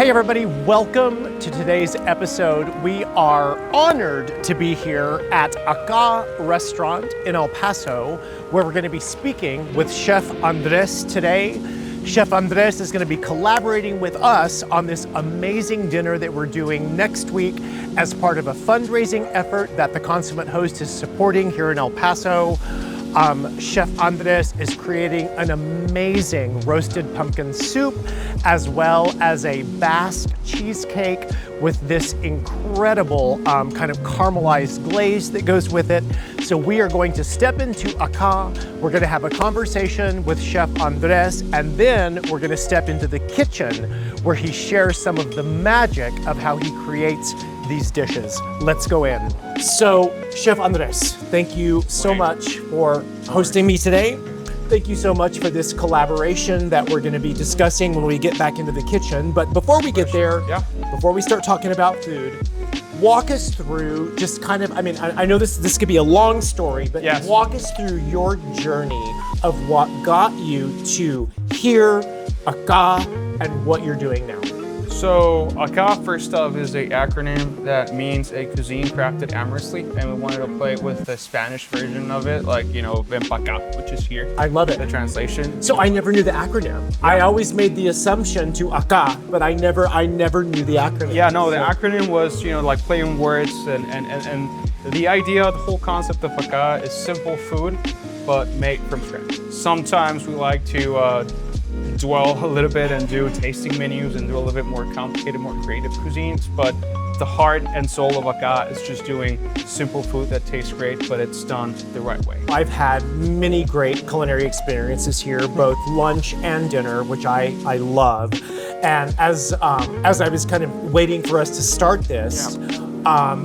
everybody, welcome to today's episode. We are honored to be here at Akha restaurant in El Paso, where we're going to be speaking with Chef Andres today. Chef Andres is going to be collaborating with us on this amazing dinner that we're doing next week as part of a fundraising effort that the Consummate host is supporting here in El Paso. Chef Andres is creating an amazing roasted pumpkin soup, as well as a Basque cheesecake with this incredible kind of caramelized glaze that goes with it. So we are going to step into Akha, we're gonna have a conversation with Chef Andres, and then we're gonna step into the kitchen where he shares some of the magic of how he creates these dishes. Let's go in. So, Chef Andres, thank you so much for hosting me today. Thank you so much for this collaboration that we're going to be discussing when we get back into the kitchen. But before we get there, before we start talking about food, walk us through just kind of, I know this could be a long story, but walk us through your journey of what got you to here, Akha, and what you're doing now. So Akha, first off, is an acronym that means a cuisine crafted amorously, and we wanted to play with the Spanish version of it, like, you know, ven pa' acá, which is here. I love it. The translation. So I never knew the acronym. I always made the assumption to Akha, but I never knew the acronym. Yeah, no, the acronym was, you know, like playing words, and the idea, the whole concept of Akha is simple food, but made from scratch. Sometimes we like to dwell a little bit and do tasting menus and do a little bit more complicated, more creative cuisines, but the heart and soul of Akha is just doing simple food that tastes great, but it's done the right way. I've had many great culinary experiences here, both lunch and dinner, which I love. And as I was kind of waiting for us to start this,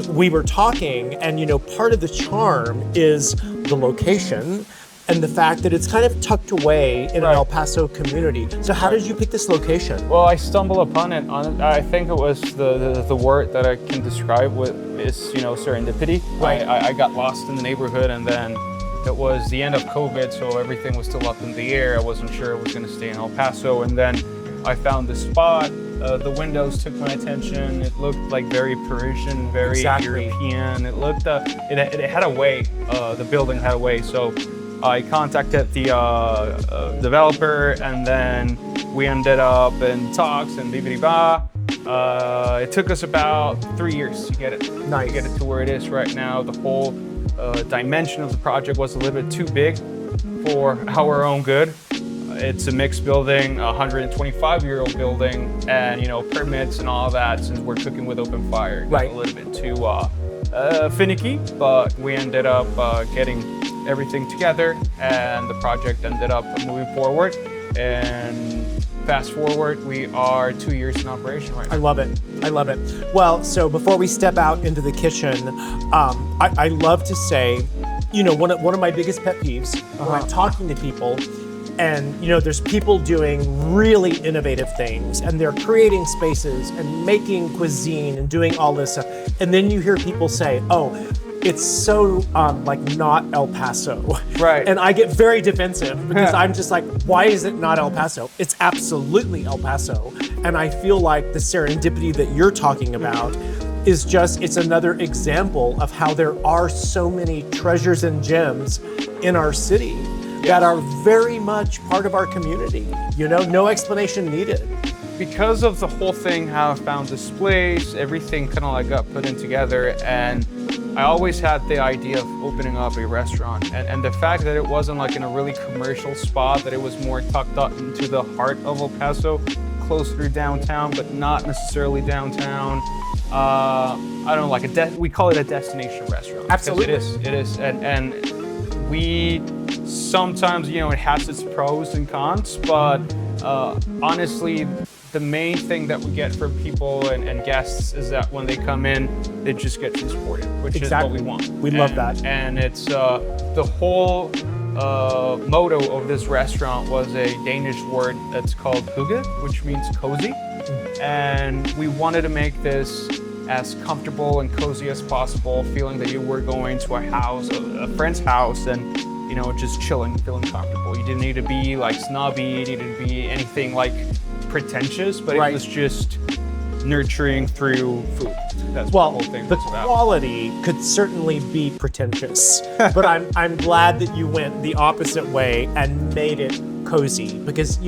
we were talking, and you know, part of the charm is the location and the fact that it's kind of tucked away in an El Paso community. So how did you pick this location? Well, I stumbled upon it. I think it was the word that I can describe with is, you know, serendipity. I got lost in the neighborhood, and then it was the end of COVID, so everything was still up in the air. I wasn't sure I was going to stay in El Paso, and then I found this spot. The windows took my attention. It looked like very Parisian, very European. It looked, it had a way. The building had a way. So I contacted the developer, and then we ended up in talks and blah. It took us about 3 years to get it. Nice. To get it to where it is right now. The whole dimension of the project was a little bit too big for our own good. It's a mixed building, a 125-year-old building, and you know, permits and all that, since we're cooking with open fire, it got a little bit too finicky, but we ended up getting everything together, and the project ended up moving forward. And fast forward, we are 2 years in operation right now. I love it. I love it. Well, so before we step out into the kitchen, I love to say, you know, one of my biggest pet peeves when I'm talking to people, and you know, there's people doing really innovative things, and they're creating spaces and making cuisine and doing all this stuff, and then you hear people say, "Oh, it's so like not El Paso." Right. And I get very defensive because I'm just like, why is it not El Paso? It's absolutely El Paso. And I feel like the serendipity that you're talking about is just, it's another example of how there are so many treasures and gems in our city that are very much part of our community. You know, no explanation needed. Because of the whole thing, how I found this place, everything kind of like got put in together, and I always had the idea of opening up a restaurant, and the fact that it wasn't like in a really commercial spot, that it was more tucked up into the heart of El Paso, closer to downtown, but not necessarily downtown. I don't know, like we call it a destination restaurant. Absolutely. It is, and we sometimes, you know, it has its pros and cons, but honestly, the main thing that we get from people and guests is that when they come in, they just get transported, which is what we want. We love that. And it's the whole motto of this restaurant was a Danish word that's called hygge, which means cozy. And we wanted to make this as comfortable and cozy as possible, feeling that you were going to a house, a friend's house, and you know, just chilling, feeling comfortable. You didn't need to be like snobby, you didn't need to be anything like pretentious, but it was just nurturing through food. That's Well, what the whole thing the was about. quality could certainly be pretentious, but I'm glad that you went the opposite way and made it cozy, because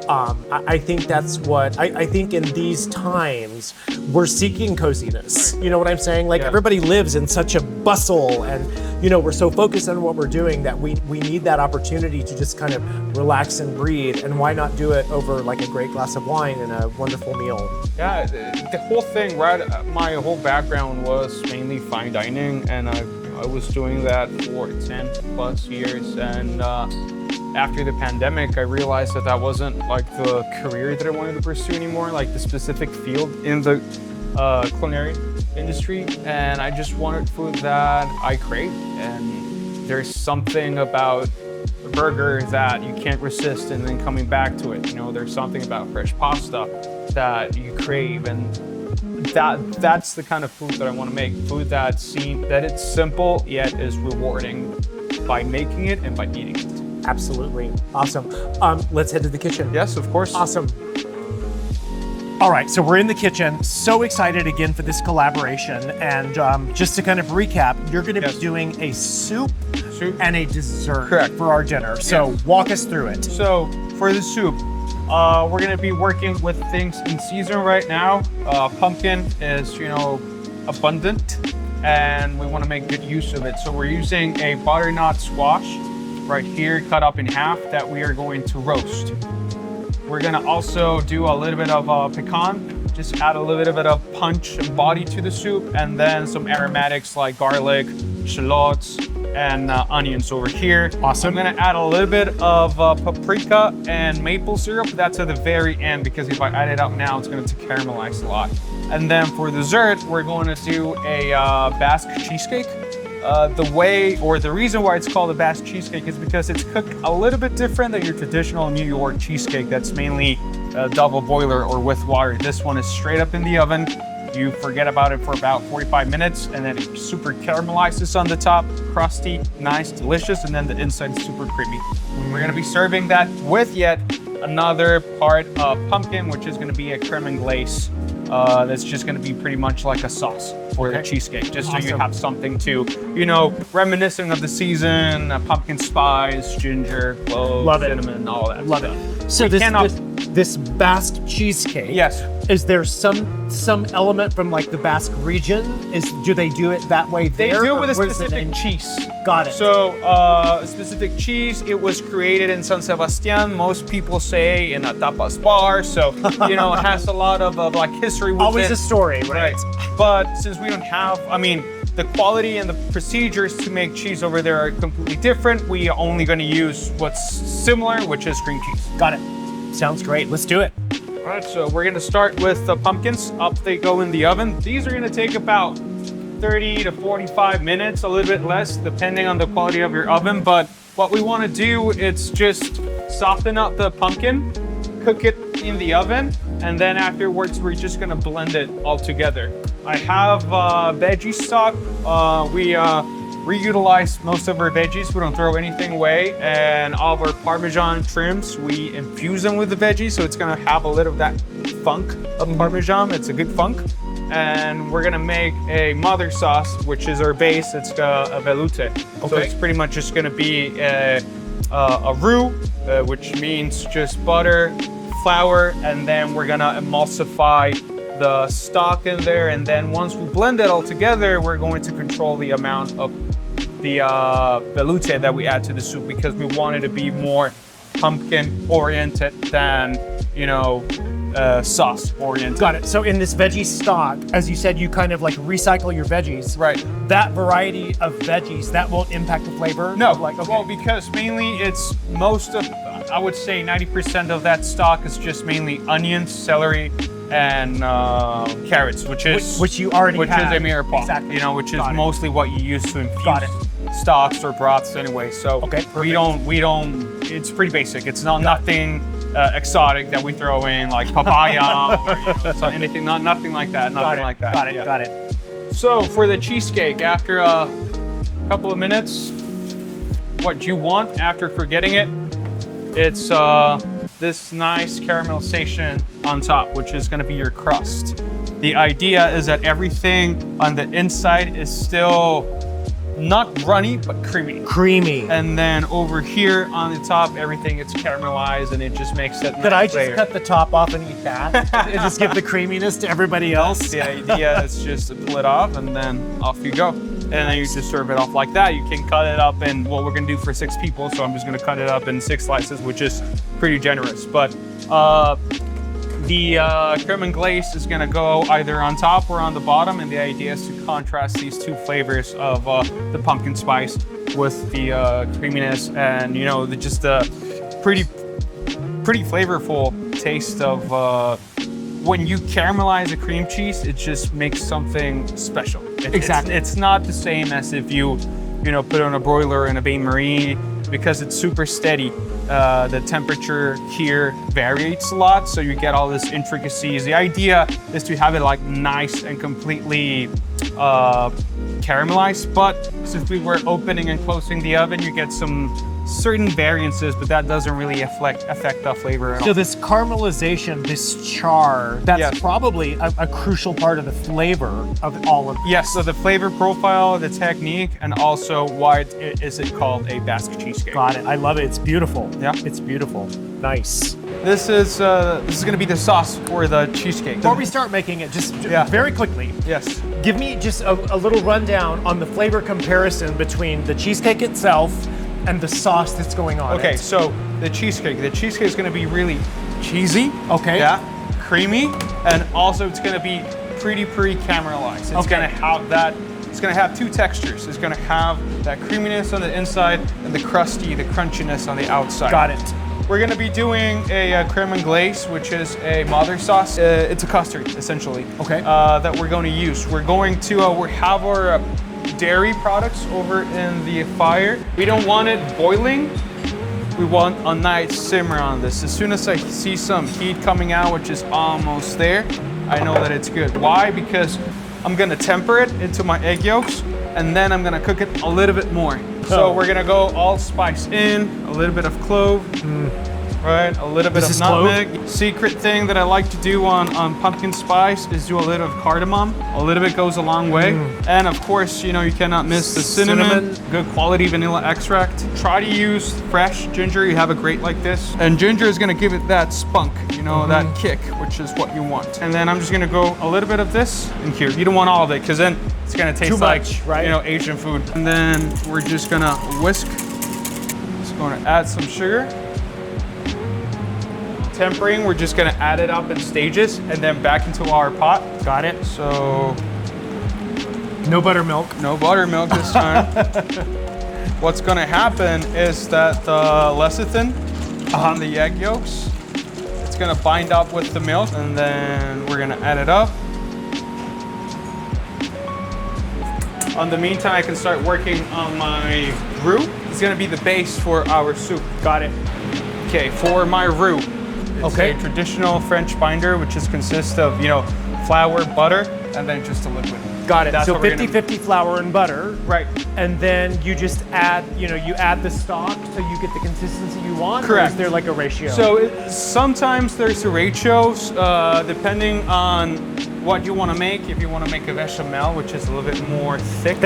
I think that's what I think in these times we're seeking coziness. You know what I'm saying? Like, Yeah. everybody lives in such a bustle, and we're so focused on what we're doing that we need that opportunity to just kind of relax and breathe. And why not do it over like a great glass of wine and a wonderful meal? Yeah, the whole thing, right? My whole background was mainly fine dining, and I was doing that for 10 plus years. And after the pandemic, I realized that wasn't like the career that I wanted to pursue anymore, like the specific field in the culinary industry. And I just wanted food that I crave. And there's something about a burger that you can't resist, and then coming back to it. There's something about fresh pasta that you crave, and that's the kind of food that I want to make. Food that it's simple yet is rewarding by making it and by eating it. Absolutely. Awesome. Let's head to the kitchen. Yes, of course. Awesome. All right, so we're in the kitchen. So excited again for this collaboration. And just to kind of recap, you're going to be doing a soup and a dessert. Correct. For our dinner. So walk us through it. So for the soup, we're going to be working with things in season right now. Pumpkin is, abundant, and we want to make good use of it. So we're using a butternut squash right here, cut up in half, that we are going to roast. We're gonna also do a little bit of pecan, just add a little bit of punch and body to the soup, and then some aromatics like garlic, shallots, and onions over here. Awesome. I'm gonna add a little bit of paprika and maple syrup. That's at the very end, because if I add it up now, it's going to caramelize a lot. And then for dessert, we're going to do a Basque cheesecake. The reason why it's called a Basque cheesecake is because it's cooked a little bit different than your traditional New York cheesecake that's mainly double boiler or with water. This one is straight up in the oven. You forget about it for about 45 minutes, and then it super caramelizes on the top, crusty, nice, delicious, and then the inside is super creamy. We're gonna be serving that with yet another part of pumpkin, which is gonna be a creme anglaise. That's just gonna be pretty much like a sauce for the cheesecake, just so you have something to, reminiscent of the season, pumpkin spice, ginger, cloves, cinnamon, all that Love stuff. it. So this Basque cheesecake. Yes. Is there some element from like the Basque region? Do they do it that way They there? do it with a or is it specific in- cheese. Got it. So, a specific cheese, it was created in San Sebastian. Most people say in a tapas bar. So, it has a lot of like history with Always it. a story, right? But since we don't have, the quality and the procedures to make cheese over there are completely different. We are only going to use what's similar, which is cream cheese. Got it. Sounds great. Let's do it. All right, so we're gonna start with the pumpkins. Up they go in the oven. These are gonna take about 30 to 45 minutes, a little bit less, depending on the quality of your oven. But what we wanna do is just soften up the pumpkin, cook it in the oven, and then afterwards, we're just gonna blend it all together. I have veggie stock. We reutilize most of our veggies. We don't throw anything away. And all of our Parmesan trims, we infuse them with the veggies. So it's gonna have a little of that funk of Parmesan. It's a good funk. And we're gonna make a mother sauce, which is our base. It's a velouté. Okay. So it's pretty much just gonna be a roux, which means just butter, flour, and then we're gonna emulsify the stock in there. And then once we blend it all together, we're going to control the amount of the velouté that we add to the soup, because we want it to be more pumpkin oriented than sauce oriented. Got it. So in this veggie stock, as you said, you kind of like recycle your veggies. Right. That variety of veggies, that won't impact the flavor? No. Okay. Well, because mainly it's I would say 90% of that stock is just mainly onions, celery, and carrots, which you already have. Which is a mirepoix, exactly. Which is mostly what you use to infuse stocks or broths anyway. So we don't. It's pretty basic. It's nothing exotic that we throw in, like papaya or so anything. Nothing like that. Nothing like that. Got it. So for the cheesecake, after a couple of minutes, what you want after forgetting it, it's this nice caramelization on top, which is gonna be your crust. The idea is that everything on the inside is still not runny, but creamy. Creamy. And then over here on the top, everything gets caramelized and it just makes it Did I nice just layer. cut the top off and eat that? And just give the creaminess to everybody else? The idea is just to pull it off and then off you go. And then you just serve it off like that. You can cut it up in what we're gonna do for 6 people. So I'm just gonna cut it up in 6 slices, which is pretty generous. But the creme and glaze is gonna go either on top or on the bottom, and the idea is to contrast these 2 flavors of the pumpkin spice with the creaminess and just the pretty flavorful taste of when you caramelize a cream cheese. It just makes something special. Exactly. It's not the same as if you put it on a broiler in a bain-marie, because it's super steady. The temperature here varies a lot, so you get all this intricacies. The idea is to have it like nice and completely caramelized, but since we were opening and closing the oven, you get some certain variances, but that doesn't really affect the flavor at all. So this caramelization, this char, that's Yes. probably a crucial part of the flavor of all of Yes, so the flavor profile, the technique, and also why is it called a Basque cheesecake. Got it. I love it. It's beautiful. Yeah. It's beautiful. Nice. This is going to be the sauce for the cheesecake. Before we start making it, just Yeah. very quickly, Yes. give me just a little rundown on the flavor comparison between the cheesecake itself and the sauce that's going on. Okay, it. so the cheesecake is going to be really cheesy. Okay. Yeah. Creamy, and also it's going to be pretty caramelized. It's Okay. going to have that. It's going to have 2 textures. It's going to have that creaminess on the inside and the crunchiness on the outside. Got it. We're going to be doing a creme and glaze, which is a mother sauce. It's a custard, essentially. Okay. That we're going to use. We're going to we have our dairy products over in the fire. We don't want it boiling. We want a nice simmer on this. As soon as I see some heat coming out, which is almost there, I know that it's good. Why? Because I'm gonna temper it into my egg yolks, and then I'm gonna cook it a little bit more. So we're gonna go all spice in, a little bit of clove, right? A little bit This of is clove? nutmeg. Secret thing that I like to do on pumpkin spice is do a little of cardamom. A little bit goes a long way. And of course, you cannot miss the cinnamon, good quality vanilla extract. Try to use fresh ginger. You have a grate like this. And ginger is gonna give it that spunk, that kick, which is what you want. And then I'm just gonna go a little bit of this in here. You don't want all of it, because then it's gonna taste Too like, much, right? Asian food. And then we're just gonna whisk. Just gonna add some sugar. Tempering, we're just gonna add it up in stages and then back into our pot. Got it. So No buttermilk. no buttermilk this time. What's gonna happen is that the lecithin on the egg yolks, it's gonna bind up with the milk, and then we're gonna add it up. On the meantime, I can start working on my roux. It's gonna be the base for our soup. Got it. Okay, for my roux, it's Okay. a traditional French binder, which consists of, flour, butter, and then just a liquid. Got it. That's So what we're gonna- 50-50 flour and butter. Right. And then you just add, you add the stock so you get the consistency you want? Or Correct. is there like a ratio? So sometimes there's a ratios, depending on what you want to make. If you want to make a bechamel, which is a little bit more thick,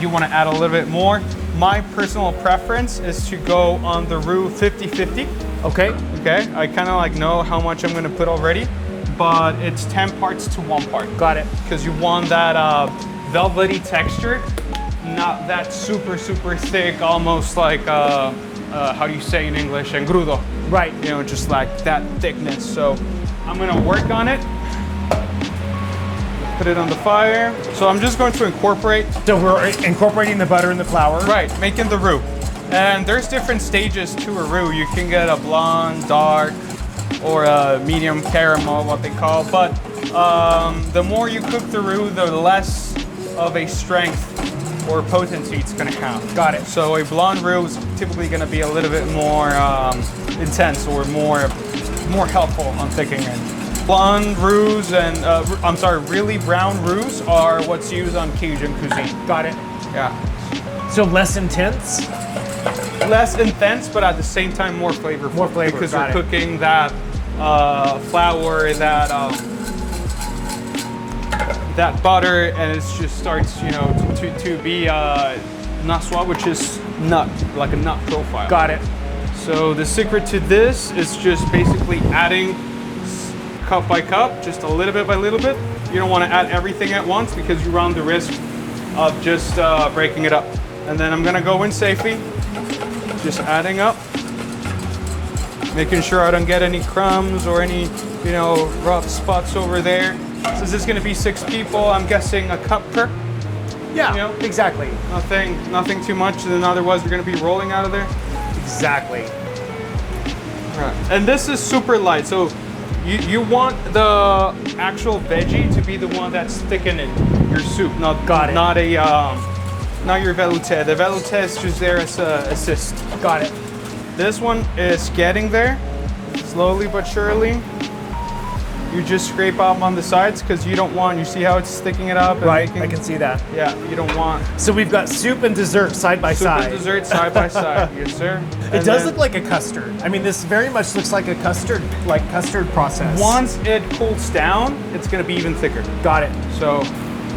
you want to add a little bit more. My personal preference is to go on the roux 50-50. Okay. Okay, I kind of know how much I'm going to put already, but it's 10 parts to 1 part. Got it. Because you want that velvety texture, not that super thick, almost like how do you say in English, engrudo. Right. Just like that thickness. So I'm gonna work on it. Put it on the fire. So I'm just going to incorporate. So we're incorporating the butter and the flour. Right, making the roux. And there's different stages to a roux. You can get a blonde, dark, or a medium caramel, what they call. But the more you cook the roux, the less of a strength or potency it's gonna have. Got it. So a blonde roux is typically gonna be a little bit more intense or more helpful on thickening it. Blonde roux and, really brown roux are what's used on Cajun cuisine. Got it. Yeah. So less intense? less intense, but at the same time more flavorful. More flavor, because got we're it. cooking that flour, that butter, and it just starts, you know, to be nut swab, which is nut, like a nut profile. Got it. So the secret to this is just basically adding cup by cup, just a little bit by little bit. You don't want to add everything at once because you run the risk of just breaking it up. And then I'm gonna go in safely, just adding up, making sure I don't get any crumbs or any, you know, rough spots over there. Since it's gonna be 6 people, I'm guessing a cup per. Yeah, You know? exactly. Nothing too much, and then otherwise we're gonna be rolling out of there. Exactly. Right. And this is super light, so you want the actual veggie to be the one that's thickening your soup, not not your velouté. The velouté is just there as a assist. Got it. This one is getting there, slowly but surely. You just scrape up on the sides because you don't want, you see how it's sticking it up? And Right, I can see that. Yeah, you don't want So we've got soup and dessert side by soup side. and dessert side by side. Yes, sir. It does look like a custard. I mean, this very much looks like a custard process. Once it cools down, it's gonna be even thicker. Got it. So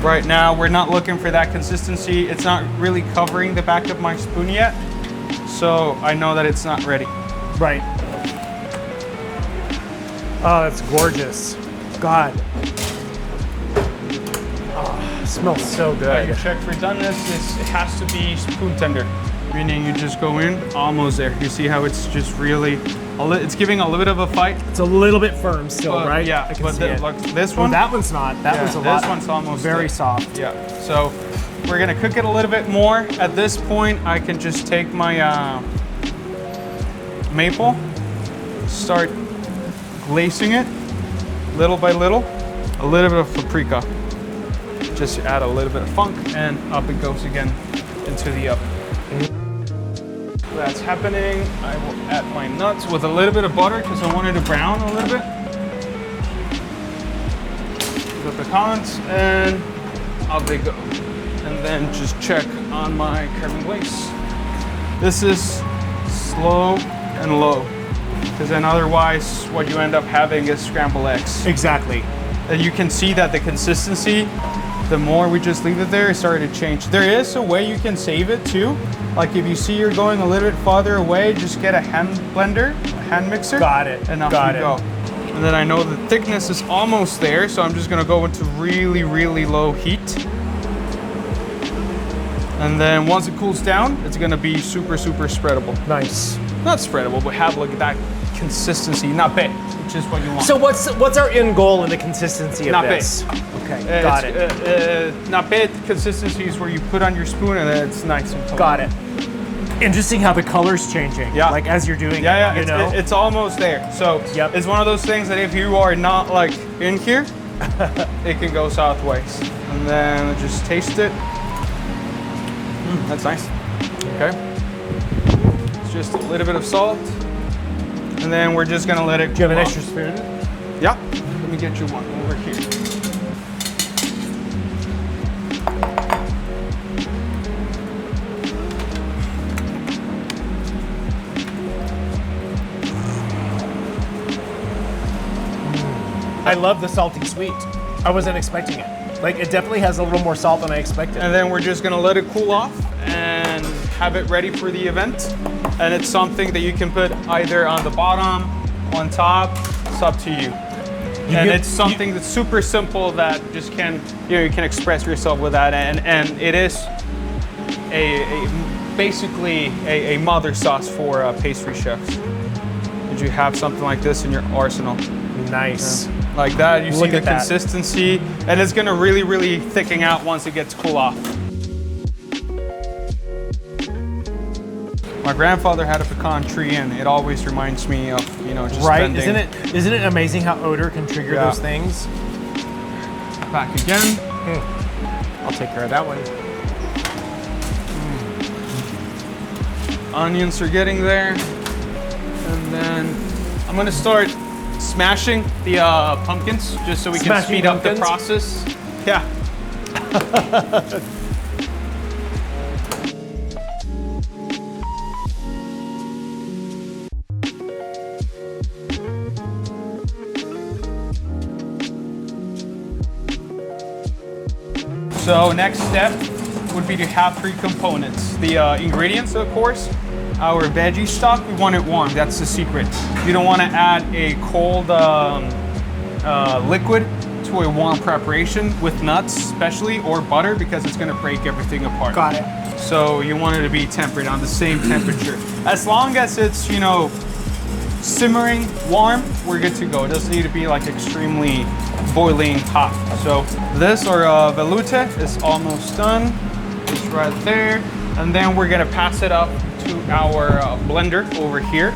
right now we're not looking for that consistency. It's not really covering the back of my spoon yet. So I know that it's not ready. Right. Oh, that's gorgeous. God. Oh, smells so I good. can check for doneness. It has to be spoon tender, meaning you just go in almost there. You see how it's just really, it's giving a little bit of a fight. It's a little bit firm still, But, right? Yeah, I can but see it. look, this Oh, one, that one's not. That one's a lot. This one's almost very soft. Yeah. So we're gonna cook it a little bit more. At this point, I can just take my maple, start glazing it little by little, a little bit of paprika. Just to add a little bit of funk, and up it goes again into the oven. That's happening. I will add my nuts with a little bit of butter because I wanted to brown a little bit. The pecans, and up they go. And then just check on my caramel glaze. This is slow and low, because then otherwise what you end up having is scrambled eggs. Exactly. And you can see that the consistency, the more we just leave it there, it started to change. There is a way you can save it too. Like if you see you're going a little bit farther away, just get a hand blender, a hand mixer. Got it. And off Got you it. go. And then I know the thickness is almost there, so I'm just gonna go into really, really low heat. And then once it cools down, it's gonna be super, super spreadable. Nice. Not spreadable, but have like that consistency, not big, which is what you want. So what's our end goal in the consistency of Not this? Okay, got it. Not bad consistency is where you put on your spoon and then it's nice and cold. Got it. Interesting how the color's changing. Yeah. Like as you're doing Yeah, it, you know? it's almost there. So Yep. it's one of those things that if you are not like in here, it can go southways. And then just taste it. That's nice. Okay. It's just a little bit of salt. And then we're just gonna let it Do you have an cool extra spoon? off. Yeah. Let me get you one over here. I love the salty sweet. I wasn't expecting it. Like it definitely has a little more salt than I expected. And then we're just gonna let it cool off and have it ready for the event. And it's something that you can put either on the bottom, on top, it's up to you. And it's something that's super simple that just can, you can express yourself with that. And it is basically a mother sauce for pastry chefs. Did you have something like this in your arsenal? Nice. Like that, you see Look the at that. consistency, and it's gonna really, really thicken out once it gets cool off. My grandfather had a pecan tree, and it always reminds me of, just Right? spending. Isn't it amazing how odor can trigger Yeah. those things? Back again. I'll take care of that one. Onions are getting there, and then I'm gonna start smashing the pumpkins just so we can Smashing speed up the pumpkins? process. Yeah. So next step would be to have 3 components. The ingredients, of course. Our veggie stock, we want it warm. That's the secret. You don't want to add a cold liquid to a warm preparation with nuts, especially, or butter, because it's going to break everything apart. Got it. So you want it to be tempered on the same temperature. As long as it's, you know, simmering warm, we're good to go. It doesn't need to be like extremely boiling hot. So this, or velouté, is almost done. It's right there. And then we're gonna pass it up to our blender over here.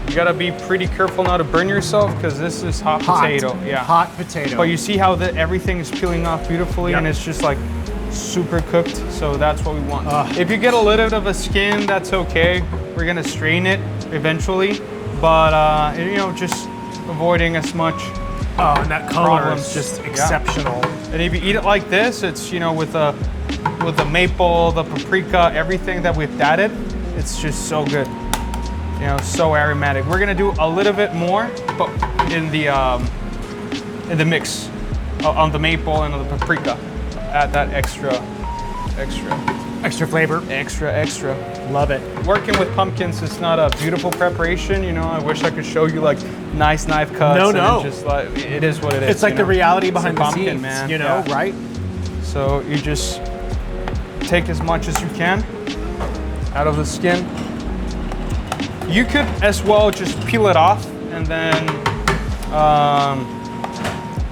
You gotta be pretty careful not to burn yourself, because this is hot potato. Yeah, hot potato. But you see how everything is peeling off beautifully, and it's just like super cooked. So that's what we want. If you get a little bit of a skin, that's okay. We're gonna strain it eventually, but you know, just avoiding as much. Oh, and that color is just exceptional. Yeah. And if you eat it like this, it's, you know, with the maple, the paprika, everything that we've added, it's just so good. You know, so aromatic. We're gonna do a little bit more, but in the mix on the maple and on the paprika. Add that extra flavor. Extra. Love it. Working with pumpkins is not a beautiful preparation. You know, I wish I could show you like nice knife cuts. No. Just like, it is what it is. It's like the reality behind the scenes, man. You know, right? So you just take as much as you can out of the skin. You could as well just peel it off and then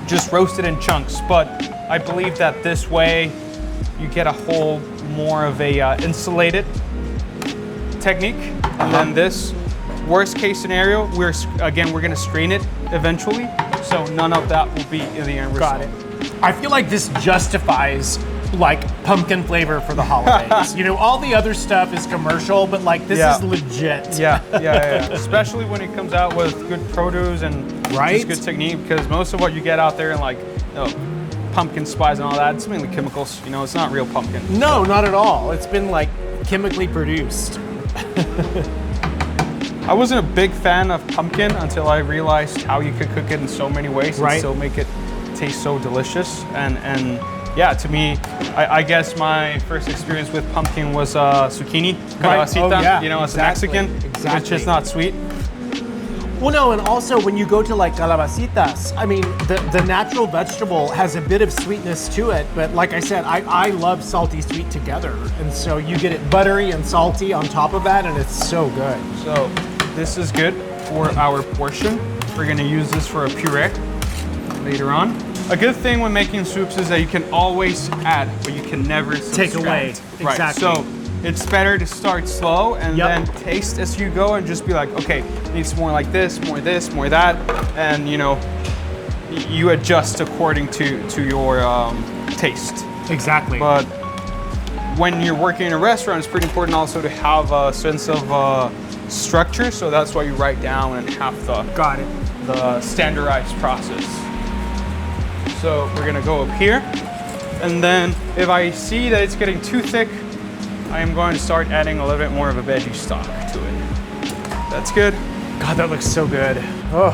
just roast it in chunks. But I believe that this way you get a whole more of a insulated technique. And then this, worst case scenario, we're gonna strain it eventually. So none of that will be in the end result. Got it. I feel like this justifies like pumpkin flavor for the holidays. You know, all the other stuff is commercial, but like this is legit. Yeah. Especially when it comes out with good produce and just good technique, because most of what you get out there and like, you know, pumpkin spice and all that, it's mainly chemicals. You know, it's not real pumpkin. No, not at all. It's been like chemically produced. I wasn't a big fan of pumpkin until I realized how you could cook it in so many ways and still make it taste so delicious. And yeah, to me, I guess my first experience with pumpkin was zucchini, calabacita, you know, as a Mexican, which is not sweet. Well, no, and also when you go to like calabacitas, I mean, the natural vegetable has a bit of sweetness to it, but like I said, I love salty sweet together. And so you get it buttery and salty on top of that, and it's so good. So this is good for our portion. We're gonna use this for a puree later on. A good thing when making soups is that you can always add, but you can never take away. Right. Exactly. So it's better to start slow and then taste as you go and just be like, okay, needs more like this, more that, and you know, you adjust according to your taste. Exactly. But when you're working in a restaurant, it's pretty important also to have a sense of structure. So that's why you write down and have the standardized process. So we're gonna go up here, and then if I see that it's getting too thick, I am going to start adding a little bit more of a veggie stock to it. That's good. God, that looks so good. Oh.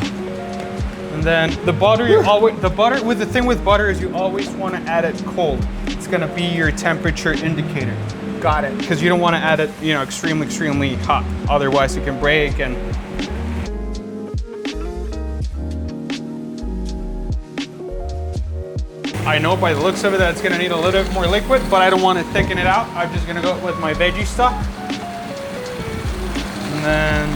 And then the butter, the thing with butter is you always want to add it cold. It's gonna be your temperature indicator. Got it. Because you don't want to add it, you know, extremely hot. Otherwise it can break. And I know by the looks of it that it's gonna need a little bit more liquid, but I don't want to thicken it out. I'm just gonna go with my veggie stock. And then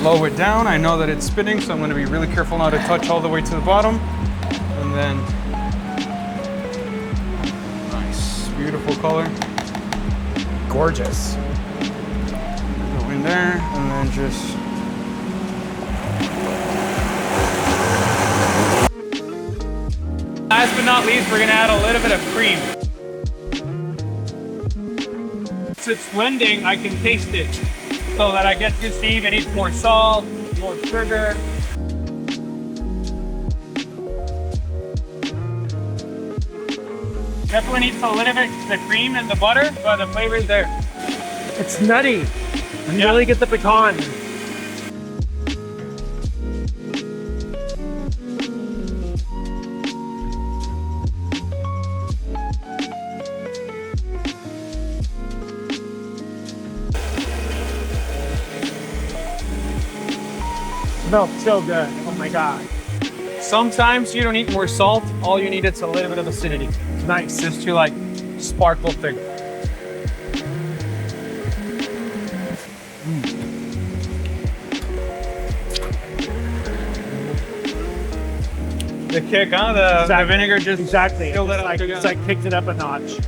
lower it down. I know that it's spinning, so I'm gonna be really careful not to touch all the way to the bottom. And then, nice, beautiful color. Gorgeous. Go in there, and then just last but not least, we're gonna add a little bit of cream. As it's blending, I can taste it so that I get to see if it needs more salt, more sugar. Definitely needs a little bit of the cream and the butter, but the flavor is there. It's nutty. You really get the pecan. Smells so good. Oh my God. Sometimes you don't need more salt. All you need is a little bit of acidity. Nice. Just to like sparkle thing. The kick, huh? The vinegar just filled it up. It's like picked it up a notch.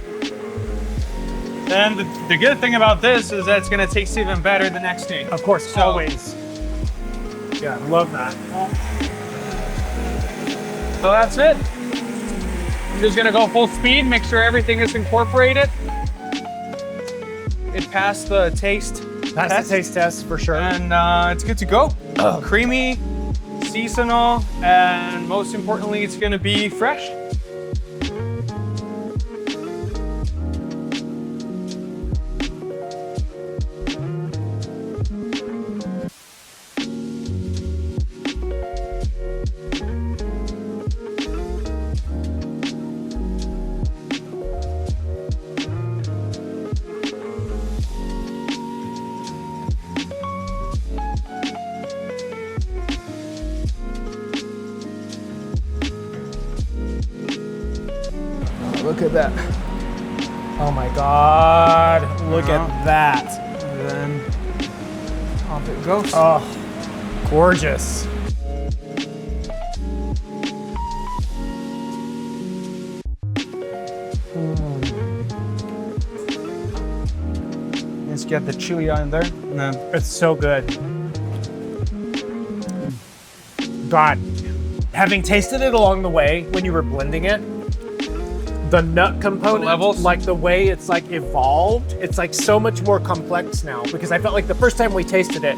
And the good thing about this is that it's gonna taste even better the next day. Of course, always. Yeah, I love that. So that's it. I'm just gonna go full speed, make sure everything is incorporated. It passed the taste test for sure. And it's good to go. Creamy, seasonal, and most importantly, it's gonna be fresh. Look at that. Oh my God. Look at that. And then off it goes. Oh, gorgeous. Let's get the chili on there. And then It's so good. God, having tasted it along the way when you were blending it, the nut component, levels? like the way it's like evolved, it's like so much more complex now because I felt like the first time we tasted it,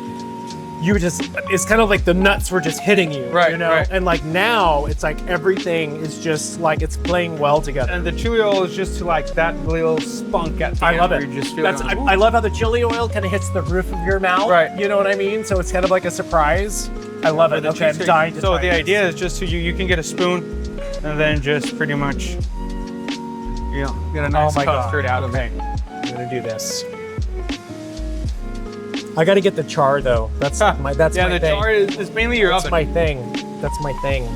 you were just, it's kind of like the nuts were just hitting you, Right, you know? right. And like now it's like everything is just like it's playing well together. and the chili oil is just to like that little spunk at the I end. love where it. You just feel I love how the chili oil kind of hits the roof of your mouth. Right. You know what I mean? So it's kind of like a surprise. I love it. Okay, I'm dying to So try the this. idea is just so you can get a spoon and then just pretty much, you know, get a nice custard out of it. I'm gonna do this. I gotta get the char though. That's my the thing. char is mainly your That's oven. my thing. That's my thing.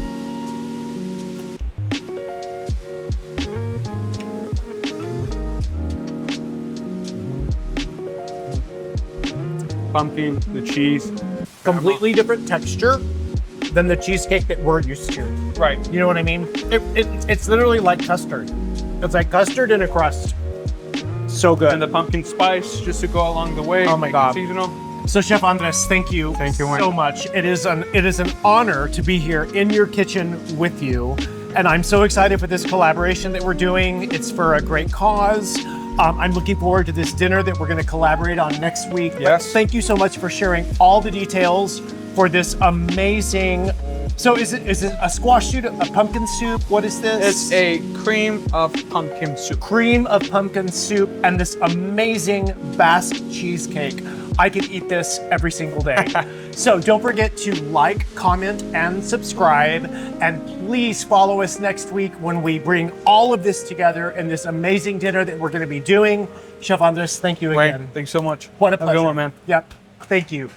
Pumpkin, the cheese. Completely different texture than the cheesecake that we're used to. Right. You know what I mean? It's literally like custard. It's like custard in a crust. So good. And the pumpkin spice just to go along the way. Oh my make it God. Seasonal. So Chef Andres, thank you so much. It is an honor to be here in your kitchen with you. And I'm so excited for this collaboration that we're doing. It's for a great cause. I'm looking forward to this dinner that we're going to collaborate on next week. Yes. But thank you so much for sharing all the details for this amazing. So is it a squash soup, a pumpkin soup? What is this? It's a cream of pumpkin soup. Cream of pumpkin soup and this amazing Basque cheesecake. I could eat this every single day. So don't forget to like, comment, and subscribe. And please follow us next week when we bring all of this together in this amazing dinner that we're gonna be doing. Chef Andres, thank you again. Thanks so much. What a Have a pleasure. good one, man. Yep, thank you.